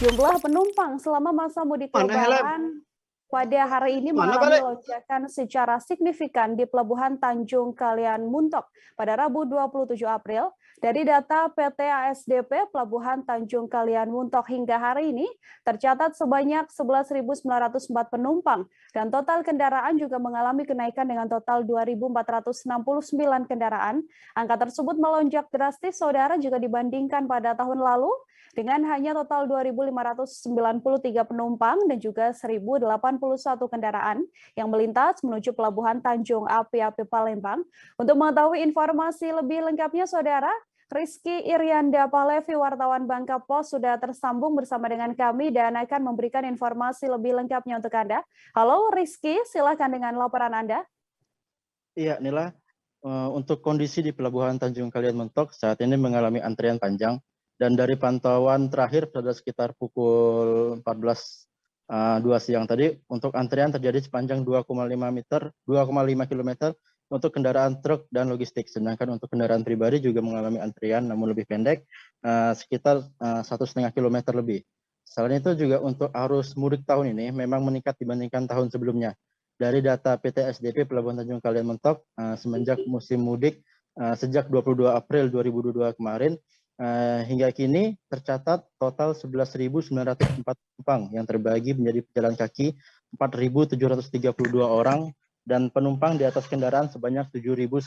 Jumlah penumpang selama masa mudik Mana helm? Lebaran pada hari ini Mana mengalami balik? lonjakan secara signifikan di Pelabuhan Tanjung Kalian Muntok pada Rabu 27 April. Dari data PT ASDP Pelabuhan Tanjung Kalian Muntok hingga hari ini tercatat sebanyak 11.904 penumpang dan total kendaraan juga mengalami kenaikan dengan total 2.469 kendaraan. Angka tersebut melonjak drastis, saudara, jika dibandingkan pada tahun lalu dengan hanya total 2.593 penumpang dan juga 1.081 kendaraan yang melintas menuju Pelabuhan Tanjung Api-Api Palembang. Untuk mengetahui informasi lebih lengkapnya, saudara, Rizky Irianda Palevi, wartawan Bangka Pos, sudah tersambung bersama dengan kami dan akan memberikan informasi lebih lengkapnya untuk Anda. Halo Rizky, silakan dengan laporan Anda. Iya, Nila. Untuk kondisi di Pelabuhan Tanjung Kalian Muntok saat ini mengalami antrian panjang. Dan dari pantauan terakhir pada sekitar pukul 14.02 siang tadi, untuk antrian terjadi sepanjang 2,5 km untuk kendaraan truk dan logistik. Sedangkan untuk kendaraan pribadi juga mengalami antrian namun lebih pendek, sekitar 1,5 km lebih. Selain itu juga untuk arus mudik tahun ini memang meningkat dibandingkan tahun sebelumnya. Dari data PT SDP Pelabuhan Tanjung Kalian Muntok, semenjak musim mudik sejak 22 April 2022 kemarin, hingga kini tercatat total 11.904 penumpang yang terbagi menjadi pejalan kaki 4.732 orang dan penumpang di atas kendaraan sebanyak 7.172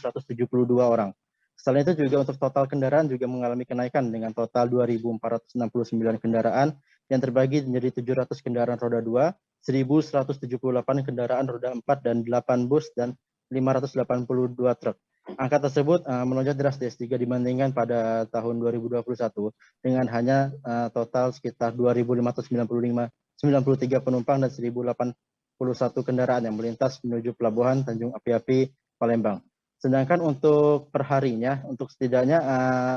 orang. Selain itu juga untuk total kendaraan juga mengalami kenaikan dengan total 2.469 kendaraan yang terbagi menjadi 700 kendaraan roda 2, 1.178 kendaraan roda 4 dan 8 bus dan 582 truk. Angka tersebut melonjak drastis jika dibandingkan pada tahun 2021 dengan hanya total sekitar 2.593 penumpang dan 1.081 kendaraan yang melintas menuju Pelabuhan Tanjung Api-Api Palembang. Sedangkan untuk perharinya, untuk setidaknya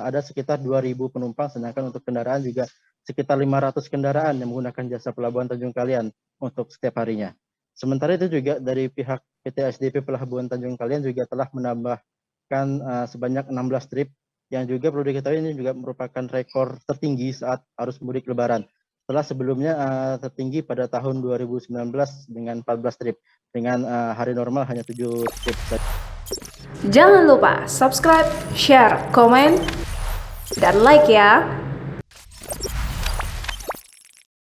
ada sekitar 2.000 penumpang, sedangkan untuk kendaraan juga sekitar 500 kendaraan yang menggunakan jasa Pelabuhan Tanjung Kalian untuk setiap harinya. Sementara itu juga dari pihak PT SDP Pelabuhan Tanjung Kalian juga telah menambahkan sebanyak 16 trip yang juga perlu diketahui ini juga merupakan rekor tertinggi saat arus mudik Lebaran. Setelah sebelumnya tertinggi pada tahun 2019 dengan 14 trip, dengan hari normal hanya 7 trip saja. Jangan lupa subscribe, share, komen, dan like ya.